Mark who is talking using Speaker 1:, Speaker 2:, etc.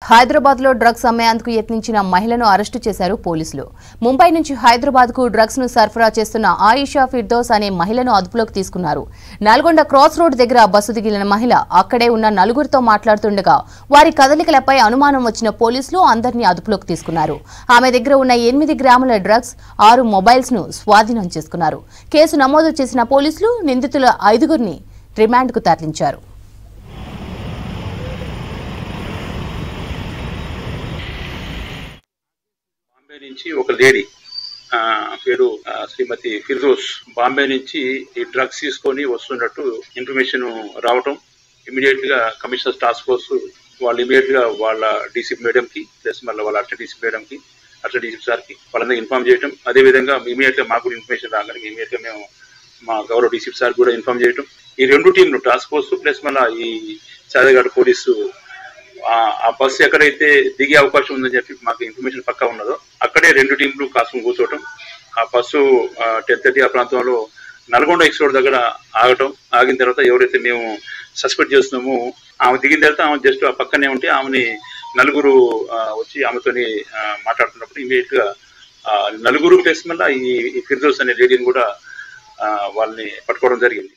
Speaker 1: హైదరాబాద్ లో డ్రగ్స్ అమ్మేందుకు యత్నించిన మహిళను అరెస్టు చేశారు పోలీసులు. ముంబై నుంచి హైదరాబాద్ కు డ్రగ్స్ ను సరఫరా చేస్తున్న ఆయిషా ఫిర్దౌస్ అనే మహిళను అదుపులోకి తీసుకున్నారు. నల్గొండ క్రాస్ రోడ్ దగ్గర బస్సు దిగిన మహిళ అక్కడే ఉన్న నలుగురితో మాట్లాడుతుండగా వారి కదలికలపై అనుమానం వచ్చిన పోలీసులు అందరినీ అదుపులోకి తీసుకున్నారు. ఆమె దగ్గర ఉన్న 8 గ్రాముల డ్రగ్స్, 6 మొబైల్స్ ను స్వాధీనం చేసుకున్నారు. కేసు నమోదు చేసిన పోలీసులు నిందితుల 5గురిని రిమాండ్ కు తరలించారు.
Speaker 2: నుంచి ఒక లేడీ పేరు శ్రీమతి ఫిర్దౌస్ బాంబే నుంచి ఈ డ్రగ్స్ తీసుకొని వస్తున్నట్టు ఇన్ఫర్మేషన్ రావటం, ఇమీడియట్ గా కమిషనర్ టాస్క్ ఫోర్స్ వాళ్ళు ఇమీడియట్ గా వాళ్ళ డీసీపీ మేడం కి ప్లస్ మళ్ళీ వాళ్ళ అట్లా డీసీపీ మేడం కి అట్లా డీసీపీ సార్ కి వాళ్ళందరికీ ఇన్ఫార్మ్ చేయటం, అదే విధంగా ఇమీడియట్ గా మాకు కూడా ఇన్ఫర్మేషన్ రాగానే ఇమీడియట్ గా మేము మా గౌరవ డీసీపీ సార్ కూడా ఇన్ఫార్మ్ చేయటం, ఈ 2 టీంలు టాస్క్ ఫోర్స్ ప్లస్ మళ్ళీ ఈ సాదగాడ్ పోలీసు ఆ బస్సు ఎక్కడైతే దిగే అవకాశం ఉందని చెప్పి మాకు ఇన్ఫర్మేషన్ పక్కా ఉన్నదో అక్కడే 2 టీంలు కాసుకుని కూర్చోవటం, ఆ బస్సు 10:30 ఆ ప్రాంతంలో నల్గొండ ఎక్స్ రోడ్ దగ్గర ఆగిన తర్వాత ఎవరైతే మేము సస్పెక్ట్ చేస్తున్నామో ఆమె దిగిన తర్వాత ఆమె జస్ట్ ఆ పక్కనే ఉంటే ఆమెని నలుగురు వచ్చి ఆమెతోని మాట్లాడుతున్నప్పుడు ఇమీడియట్ గా నలుగురు ప్లస్ మళ్ళీ ఈ ఫిర్దౌస్ అనే లేడీని కూడా వాళ్ళని పట్టుకోవడం జరిగింది.